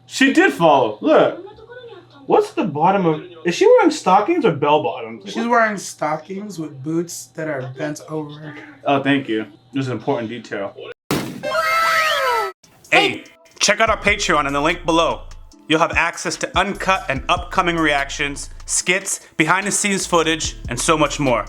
She did follow. Look. What's the bottom of... Is she wearing stockings or bell bottoms? She's wearing stockings with boots that are bent over. Oh, thank you. This is an important detail. Hey, check out our Patreon in the link below. You'll have access to uncut and upcoming reactions, skits, behind-the-scenes footage, and so much more.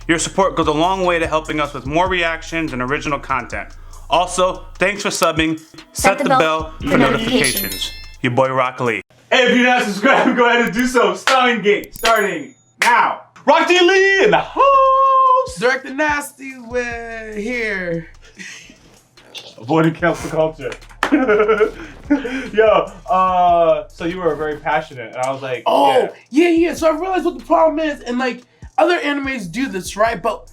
Your support goes a long way to helping us with more reactions and original content. Also, thanks for subbing. Set the bell for notifications. Your boy YaBoyRockLee. Hey, if you're not subscribed, go ahead and do so. Steins starting now. YaBoyRockLee in the house. Director Nasty, we're here. Avoiding cancel culture. Yo, so you were very passionate, and I was like, oh, yeah. So I realized what the problem is, and like other animes do this, right? But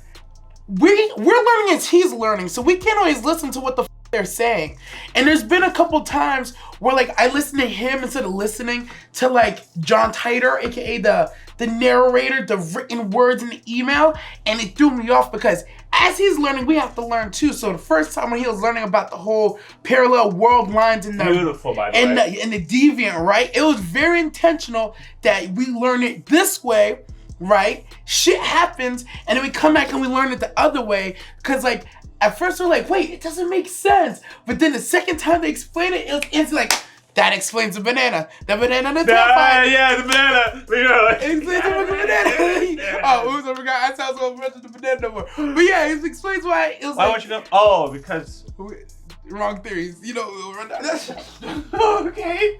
we're learning as he's learning, so we can't always listen to what the they're saying. And there's been a couple times where like I listen to him instead of listening to like John Titor, aka the narrator, the written words in the email, and it threw me off because as he's learning, we have to learn too. So the first time when he was learning about the whole parallel world lines and the beautiful, by the way. And the deviant, right? It was very intentional that we learn it this way, right? Shit happens, and then we come back and we learn it the other way, because like at first we're like, wait, it doesn't make sense. But then the second time they explain it, it's like, that explains the banana. The banana and the terrifying. Yeah, the banana. You know, like, it explains the banana. Oh, oops, I forgot. I sound so much of the banana no more. But yeah, it explains why it was why like... won't you go? Oh, because... Wrong theories. You know, okay.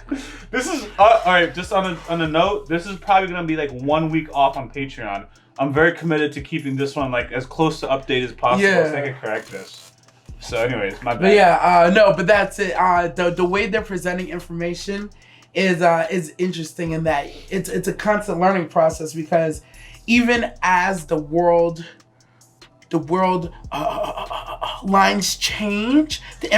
This is... Alright, just on a note, this is probably going to be like 1 week off on Patreon. I'm very committed to keeping this one like as close to update as possible so I can correct this. So anyways, my bad. But yeah, no, but that's it. The way they're presenting information is interesting in that it's a constant learning process, because even as the world lines change, the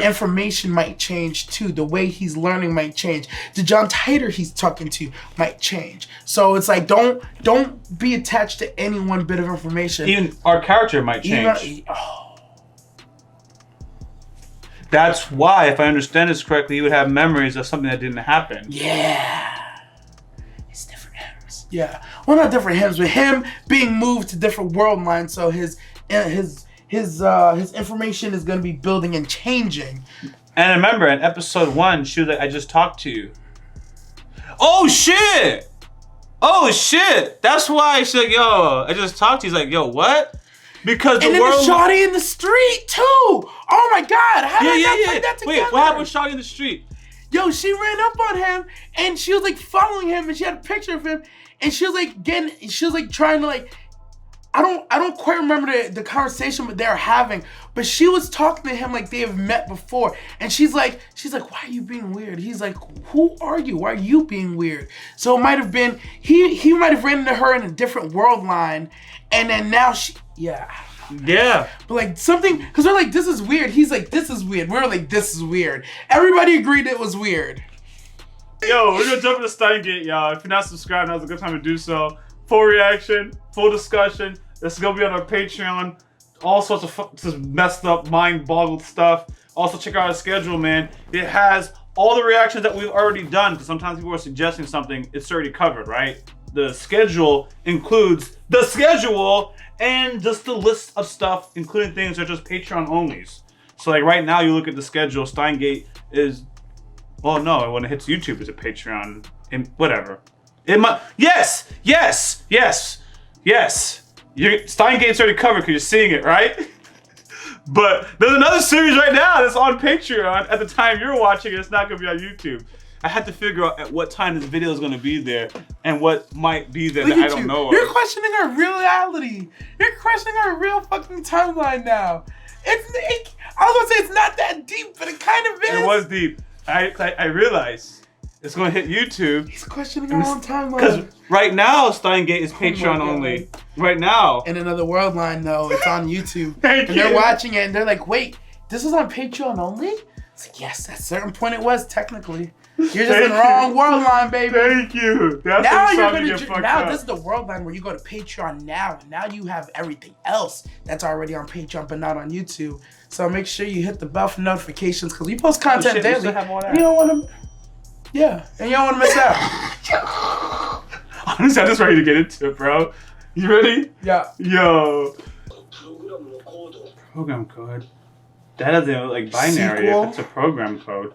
information might change too. The way he's learning might change. The John Titor he's talking to might change. So it's like don't be attached to any one bit of information. Even our character might change. That's why, if I understand this correctly, he would have memories of something that didn't happen. Yeah. It's different hymns. Yeah. Well, not different hymns, but him being moved to different world lines, so his information is going to be building and changing. And remember, in episode 1, she was like, I just talked to you. Oh, shit! Oh, shit! That's why she's like, yo, I just talked to you. He's like, yo, what? Because the world... And then the shawty in the street, too! Oh, my God! How did I put that together? Wait, what happened with shawty in the street? Yo, she ran up on him, and she was, like, following him, and she had a picture of him, and she was, like, trying to, like... I don't quite remember the conversation that they were having, but she was talking to him like they have met before. And she's like, why are you being weird? He's like, who are you? Why are you being weird? So it might have been, he might have ran into her in a different world line, and then now Yeah. But like something, because we're like, this is weird. He's like, this is weird. We're like, this is weird. Everybody agreed it was weird. Yo, we're gonna jump into Steins, y'all. If you're not subscribed, now's a good time to do so. Full reaction, full discussion. This is gonna be on our Patreon. All sorts of just messed up, mind-boggled stuff. Also, check out our schedule, man. It has all the reactions that we've already done, because sometimes people are suggesting something, it's already covered, right? The schedule includes the schedule and just the list of stuff, including things that are just Patreon onlys. So like right now, you look at the schedule, Steins is, well, no, when it hits YouTube, it's a Patreon, and whatever. It might, yes. Steins already covered because you're seeing it, right? But there's another series right now that's on Patreon at the time you're watching it. It's not going to be on YouTube. I had to figure out at what time this video is going to be there and what might be there that I don't know. You're questioning our reality. You're questioning our real fucking timeline now. I was going to say it's not that deep, but it kind of is. It was deep. I realized. It's gonna hit YouTube. He's questioning our own timeline. Because right now, Steins is Patreon only. Right now. In another world line, though, it's on YouTube. Thank you. They're watching it and they're like, wait, this is on Patreon only? It's like, yes, at a certain point it was, technically. You're just in the wrong world line, baby. Thank you. That's now you're gonna this is the world line where you go to Patreon now, and now you have everything else that's already on Patreon but not on YouTube. So make sure you hit the bell for notifications, because we post content daily. You don't want to Yeah, and you don't want to miss out. Honestly, I'm just ready to get into it, bro. You ready? Yeah. Yo. Program code. That doesn't look like binary Sequel? if it's a program code.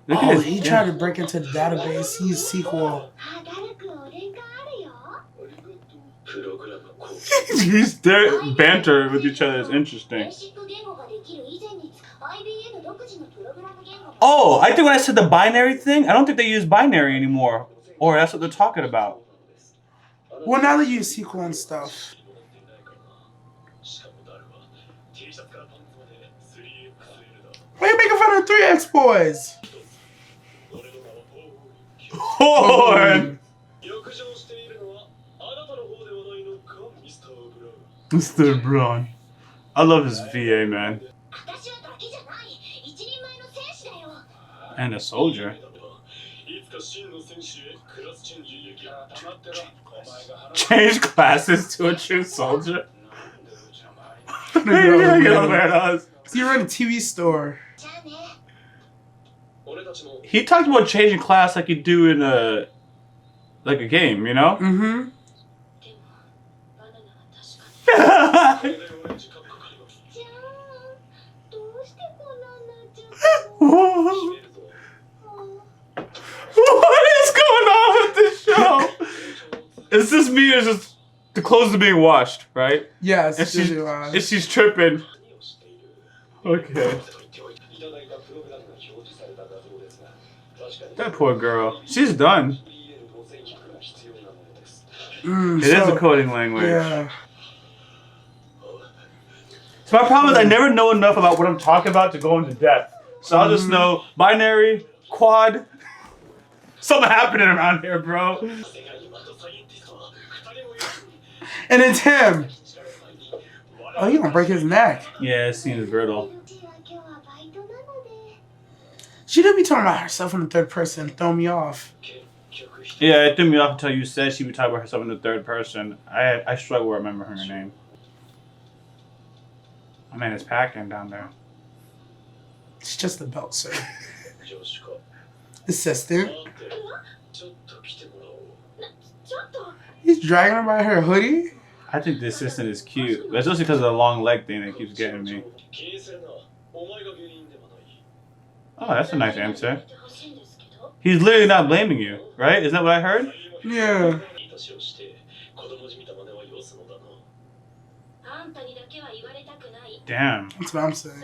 Look Oh, at he tried to break into the database. He's SQL. Their banter with each other is interesting. Oh, I think when I said the binary thing, I don't think they use binary anymore. Or that's what they're talking about. Well, now they use SQL and stuff. Why are you making fun of the 3X boys? Horn! Mr. Braun. I love his VA, man. And a soldier. Change classes to a true soldier. So you run a TV store. He talked about changing class like you do in a game, you know? Mm-hmm. What is going on with this show? Is this me or just the clothes are being washed, right? Yes, and she's tripping. Okay. That poor girl. She's done. It is a coding language. Yeah. So my problem is I never know enough about what I'm talking about to go into depth. So I'll just know binary, quad. Something happening around here, bro. And it's him. Oh, you gonna break his neck. Yeah, it seems brittle. She did be talking about herself in the third person, throw me off. Yeah, it threw me off until you said she would talk about herself in the third person. I struggle to remember her name. My man is packing down there. It's just the belt, sir. Assistant. He's dragging her by her hoodie? I think the assistant is cute. But it's just because of the long leg thing that keeps getting me. Oh, that's a nice answer. He's literally not blaming you, right? Isn't that what I heard? Yeah. Damn. That's what I'm saying.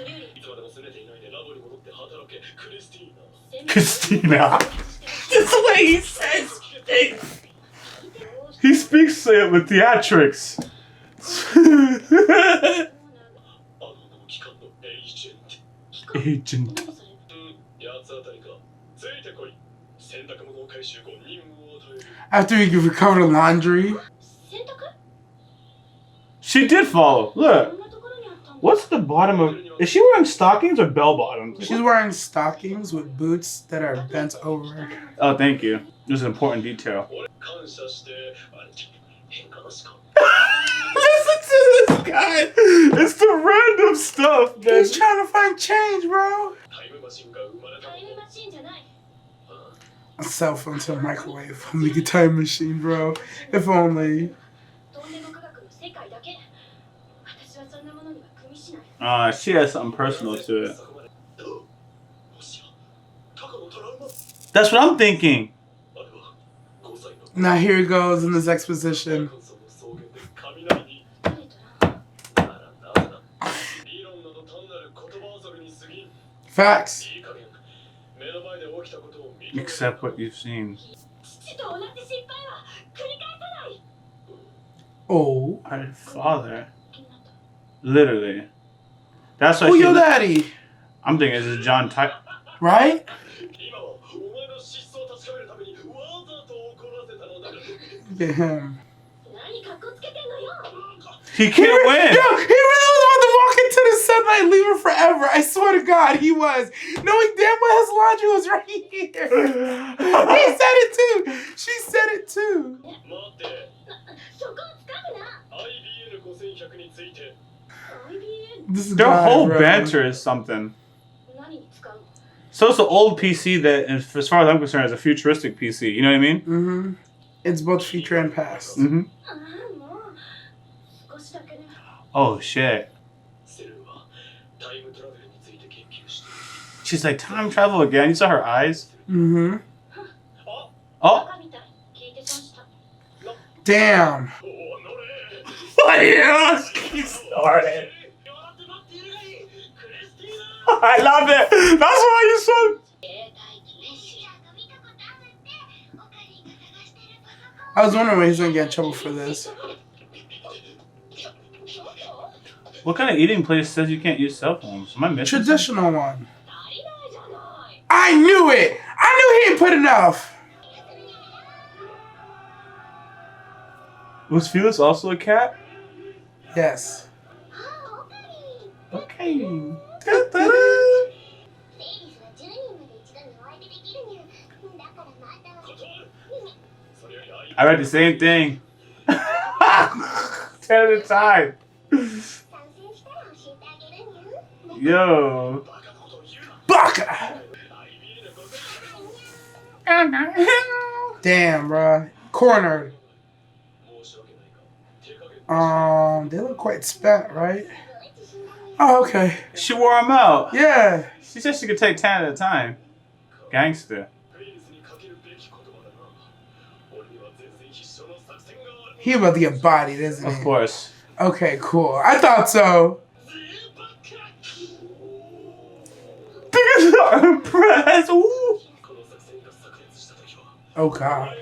Christina. That's the way he says things. He speaks it with theatrics. Agent. After you recover the laundry. She did follow. Look. What's the bottom of... Is she wearing stockings or bell bottoms? She's wearing stockings with boots that are bent over. Oh, thank you. This is an important detail. Listen to this guy. It's the random stuff, man. He's trying to find change, bro. A cell phone to a microwave. I'm like a time machine, bro. If only. She has something personal to it. That's what I'm thinking. Now here he goes in this exposition. Facts. Except what you've seen. Oh. Her father. Literally. That's why Who your daddy? I'm thinking this is John Ty... Right? Look at him. He can't win. Yo, he really was about to walk into the sunlight and leave her forever. I swear to God, he was. Knowing damn well his laundry was right here. He said it too. She said it too. This is Their God, whole bro. banter is something. So it's an old PC that, as far as I'm concerned, is a futuristic PC. You know what I mean? Mm-hmm. It's both future and past. Mm-hmm. Oh shit. She's like, time travel again? You saw her eyes? Mm-hmm. Oh. Damn. Yes, he started. I love it. That's why you so. I was wondering when he's gonna get in trouble for this. What kind of eating place says you can't use cell phones? Am I missing Traditional one. I knew it. I knew he didn't put enough. Was Felix also a cat? Yes. Okay. I read the same thing. 10 at a time. Yo. Baka. Damn, bruh. Cornered. They look quite spent, right? Oh, okay. She wore him out. Yeah. She said she could take 10 at a time. Gangster. He about to get bodied, isn't he? Of course. Okay, cool. I thought so. Impressed. Ooh. Oh, God.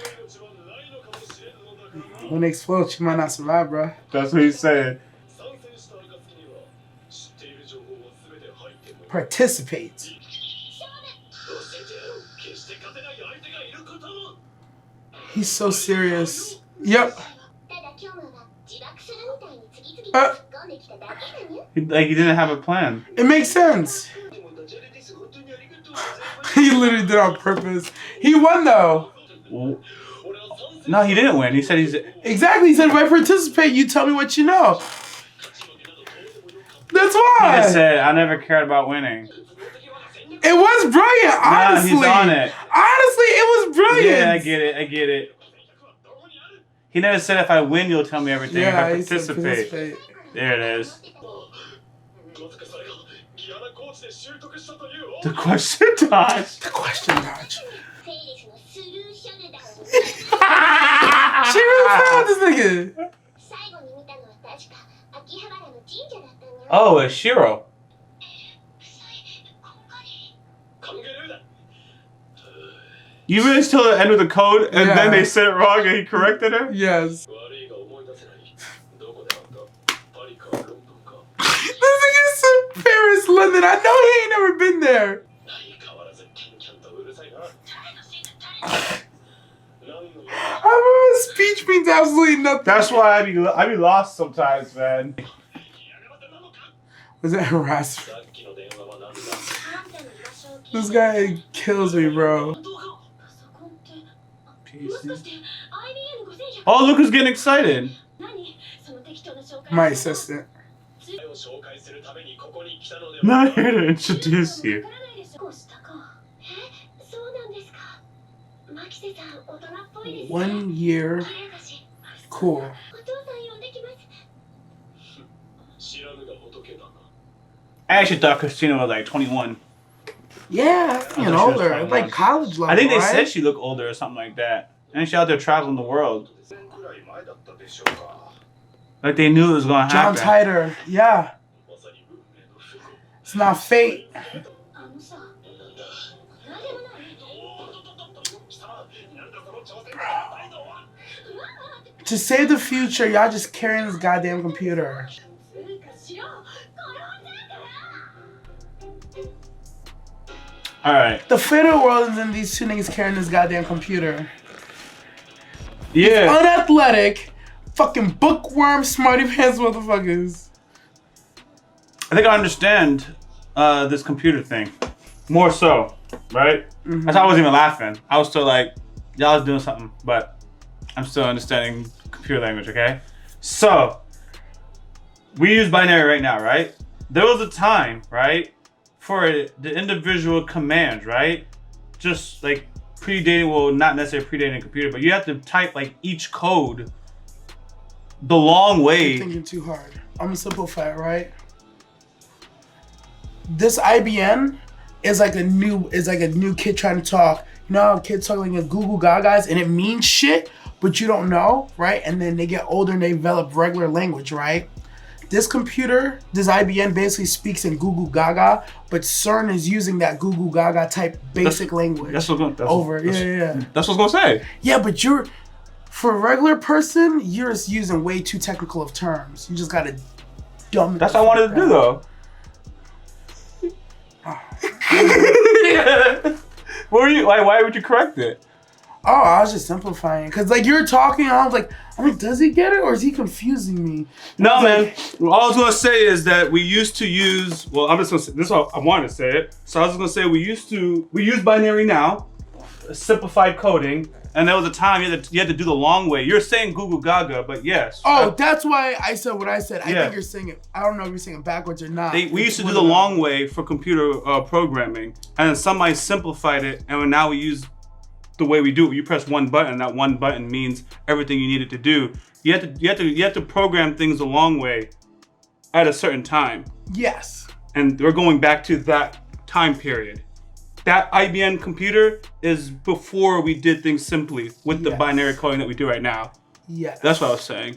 When they explode, she might not survive, bro. That's what he said. Participate. He's so serious. Yep. He didn't have a plan. It makes sense. He literally did it on purpose. He won, though. No, he didn't win. He said he's... Exactly. He said, if I participate, you tell me what you know. That's why. He just said, I never cared about winning. It was brilliant, honestly. Nah, he's on it. Honestly, it was brilliant. Yeah, I get it. He never said, if I win, you'll tell me everything. Yeah, if I he said participate. There it is. The question dodge. The question dodge. She really found this nigga. Oh, it's Shiro. You really still end with a code, and then they said it wrong, and he corrected her? Yes. This nigga's in Paris, London. I know he ain't never been there. I remember speech means absolutely nothing. That's why I be lost sometimes, man. Was that harassment? This guy kills me, bro. Oh, look who's getting excited. My assistant. Not here to introduce you. One year. Cool. I actually thought Christina was like 21. Yeah, I think older. Like college level. I think they right? said she looked older or something like that. And she out there traveling the world. Like they knew it was going to happen. John Titor. Yeah. It's not fate. To save the future, y'all just carrying this goddamn computer. Alright. The fate of the world is in these two niggas carrying this goddamn computer. Yeah. It's unathletic, fucking bookworm, smarty pants motherfuckers. I think I understand this computer thing. More so, right? Mm-hmm. That's why I wasn't even laughing. I was still like, y'all was doing something, but I'm still understanding computer language, okay? So, we use binary right now, right? There was a time, right? for the individual commands, right? Just like predating, well, not necessarily predating a computer, but you have to type like each code the long way. You're thinking too hard. I'm gonna simplify it, right? This IBN is like a new kid trying to talk. You know how kids talk like a Google Gagas and it means shit, but you don't know, right? And then they get older and they develop regular language, right? This computer, this IBN basically speaks in Google Gaga, but CERN is using that Google Gaga type basic language. That's what That's what I was gonna say. Yeah, but for a regular person, you're just using way too technical of terms. You just gotta dumb it. That's what I wanted to do though. What were you? Why would you correct it? Oh, I was just simplifying. Cause like you're talking, and I was like, does he get it or is he confusing me? No, man. All I was gonna say is that we used to use. Well, I'm just gonna say this. Is how I wanted to say it. So I was gonna say we use binary now, simplified coding, and there was a time you had to do the long way. You're saying Google Gaga, but yes. Oh, that's why I said what I said. I think you're saying it. I don't know if you're saying it backwards or not. We used to do the long way for computer programming, and then somebody simplified it, and now we use the way we do it. You press one button, and that one button means everything you needed to do. You have to program things the long way at a certain time. Yes. And we're going back to that time period. That IBM computer is before we did things simply with the binary coding that we do right now. Yes. That's what I was saying.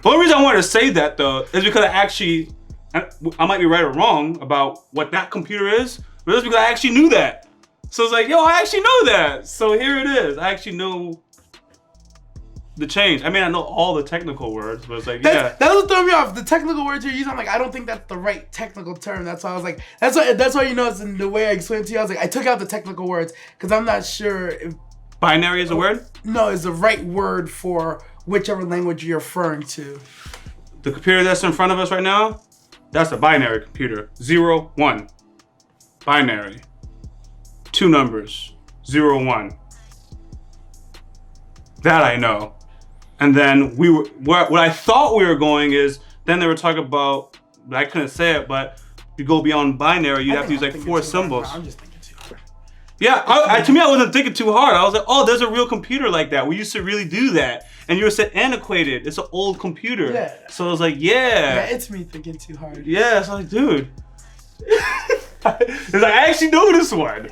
The only reason I wanted to say that though is because I might be right or wrong about what that computer is, but it's because I actually knew that. So it's like, yo, I actually know that. So here it is. I actually know the change. I mean, I know all the technical words, but it's like, That's what threw me off. The technical words you're using, I'm like, I don't think that's the right technical term. That's why I was like, that's why you notice in the way I explained to you, I was like, I took out the technical words because I'm not sure if binary is a word? No, is the right word for whichever language you're referring to. The computer that's in front of us right now, that's a binary computer. 0, 1. Binary. 2 numbers. 0, 1. That I know. And then what I thought we were going is, then they were talking about, I couldn't say it, but you go beyond binary, you have to use like 4 symbols. I'm just thinking too hard. Yeah, to me, I wasn't thinking too hard. I was like, oh, there's a real computer like that. We used to really do that. And you were saying antiquated. It's an old computer. Yeah. So I was like, yeah. Yeah, it's me thinking too hard. Yeah, so I was like, dude. It's like, I actually know this one.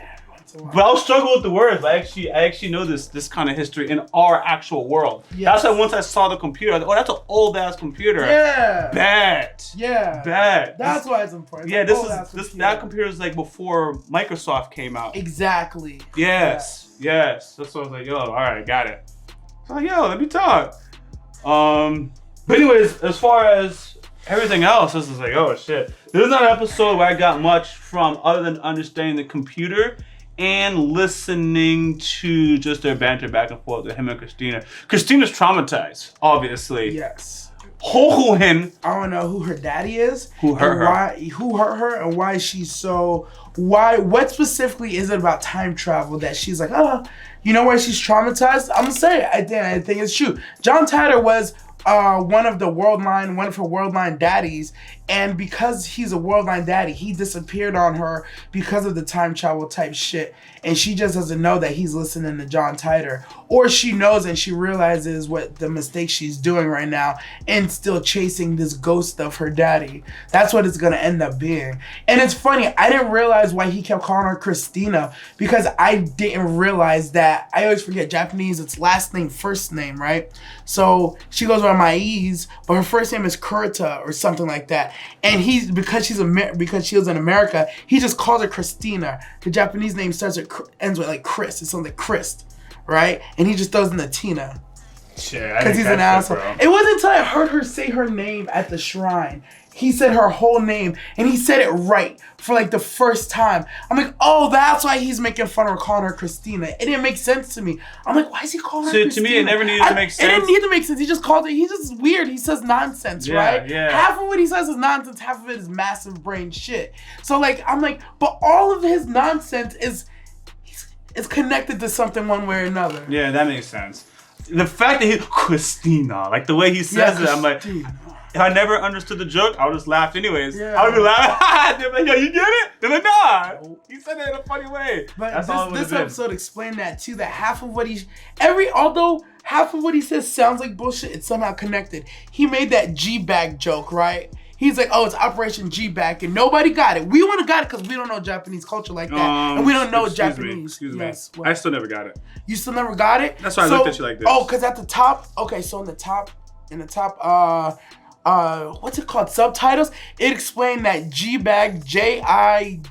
But I'll struggle with the words. I actually know this kind of history in our actual world. Yes. That's why once I saw the computer, I thought, oh, that's an old ass computer. Yeah. Bad. Yeah. Bad. That's why it's important. Yeah, that computer is like before Microsoft came out. Exactly. Yes. Yes. That's what I was like, yo, all right, got it. So I'm like, yo, let me talk. But anyways, as far as everything else, this is like, oh shit. This is not an episode where I got much from other than understanding the computer and listening to just their banter back and forth with him and Christina. Christina's traumatized, obviously. Yes. Hohen. I don't know who her daddy is. Who hurt her. Who hurt her and why she's so... What specifically is it about time travel that she's like, you know why she's traumatized? I'm gonna say it. I think it's true. John Titor was one of her Worldline daddies, and because he's a Worldline daddy, he disappeared on her because of the time travel type shit, and she just doesn't know that he's listening to John Titor, or she knows and she realizes what the mistake she's doing right now and still chasing this ghost of her daddy. That's what it's gonna end up being. And it's funny, I didn't realize why he kept calling her Christina, because I didn't realize that. I always forget Japanese, it's last name, first name, right? So she goes by Maiz, but her first name is Kurita or something like that. And because she was in America, he just calls her Christina. The Japanese name ends with like Chris. It sounds like Chris, right? And he just throws in the Tina. Because he's an asshole. It wasn't until I heard her say her name at the shrine. He said her whole name, and he said it right for like the first time. I'm like, oh, that's why he's making fun of her, calling her Christina. It didn't make sense to me. I'm like, why is he calling her Christina? To me, it never needed to make sense. It didn't need to make sense. He just called it. He's just weird. He says nonsense, right? Yeah. Half of what he says is nonsense. Half of it is massive brain shit. So like, I'm like, but all of his nonsense is connected to something one way or another. Yeah, that makes sense. The fact that Christina, like the way he says it, I'm like, if I never understood the joke, I would just laugh anyways. Yeah. I would be laughing. They're like, yo, you get it? They're like, nah. He said it in a funny way. But That's all it this would've been. episode explained that too. That half of what although half of what he says sounds like bullshit, it's somehow connected. He made that G-bag joke, right? He's like, oh, it's Operation G-bag, and nobody got it. We wouldn't have got it because we don't know Japanese culture like that, and we don't know Japanese. Excuse me. Yes, what? I still never got it. You still never got it? That's why I looked at you like this. Oh, because at the top, okay, so in the top, what's it called? Subtitles. It explained that G-bag, Jigeb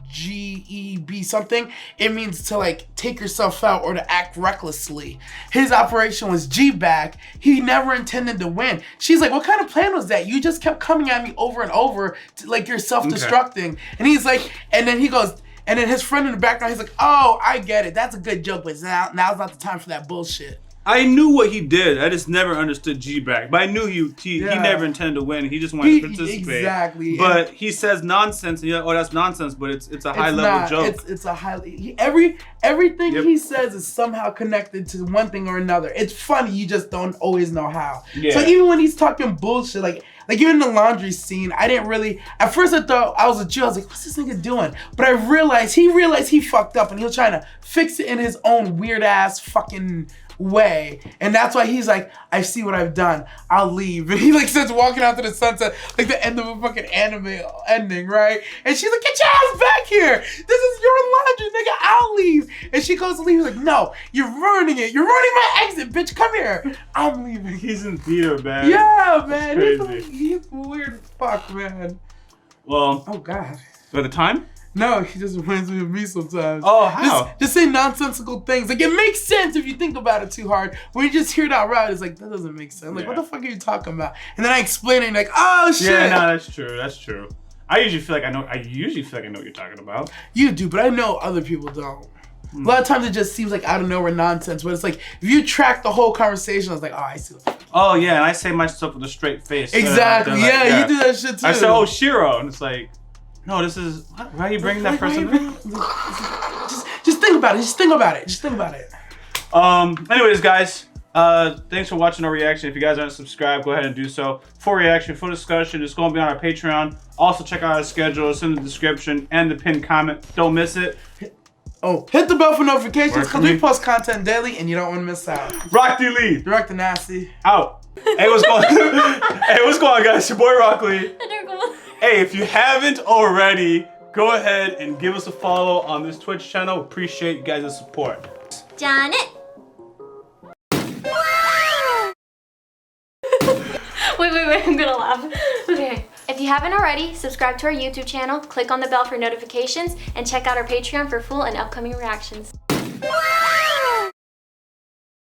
something. It means to like take yourself out or to act recklessly. His operation was G-bag. He never intended to win. She's like, what kind of plan was that? You just kept coming at me over and over, like you're self-destructing. Okay. And he's like, and then he goes. And then his friend in the background, he's like, oh, I get it. That's a good joke, but now's not the time for that bullshit. I knew what he did. I just never understood G-back. But I knew he never intended to win. He just wanted to participate. Exactly. But he says nonsense, and you're like, oh, that's nonsense. But it's a high-level joke. It's a highly... Everything he says is somehow connected to one thing or another. It's funny. You just don't always know how. Yeah. So even when he's talking bullshit, like even in the laundry scene, I didn't really... At first I thought I was a Jew. I was like, what's this nigga doing? But I realized he fucked up, and he was trying to fix it in his own weird-ass fucking way. And that's why he's like, I see what I've done. I'll leave. And he like starts walking out to the sunset, like the end of a fucking anime ending, right? And she's like, get your ass back here. This is your laundry, nigga. I'll leave. And she goes to leave. He's like, no, you're ruining it. You're ruining my exit, bitch. Come here. I'm leaving. He's in theater, man. Yeah, man. Crazy. He's weird as fuck, man. Well. Oh, God. By the time? No, he just reminds me of me sometimes. Oh, how? Just say nonsensical things. Like, it makes sense if you think about it too hard. When you just hear it out loud, it's like, that doesn't make sense. Like, what the fuck are you talking about? And then I explain it, and like, oh, shit. Yeah, no, that's true. That's true. I usually feel like I know what you're talking about. You do, but I know other people don't. A lot of times it just seems like out of nowhere nonsense, but it's like, if you track the whole conversation, it's like, oh, I see what. Oh, yeah, and I say my stuff with a straight face. Exactly, like, yeah, you do that shit too. I say, oh, Shiro, and it's like, no, this is, why are you bringing that person in? Just think about it. Just think about it. Just think about it. Anyways, guys, thanks for watching our reaction. If you guys aren't subscribed, go ahead and do so. Full reaction, full discussion. It's going to be on our Patreon. Also, check out our schedule. It's in the description and the pinned comment. Don't miss it. Oh, hit the bell for notifications because we post content daily and you don't want to miss out. YaBoyRockLee. Direct the nasty. Out. Hey, what's going on? Hey, what's going on, guys? Your boy RockLee. Hey, if you haven't already, go ahead and give us a follow on this Twitch channel. Appreciate you guys' support. Janet. wait, I'm gonna laugh. Okay. If you haven't already, subscribe to our YouTube channel, click on the bell for notifications, and check out our Patreon for full and upcoming reactions.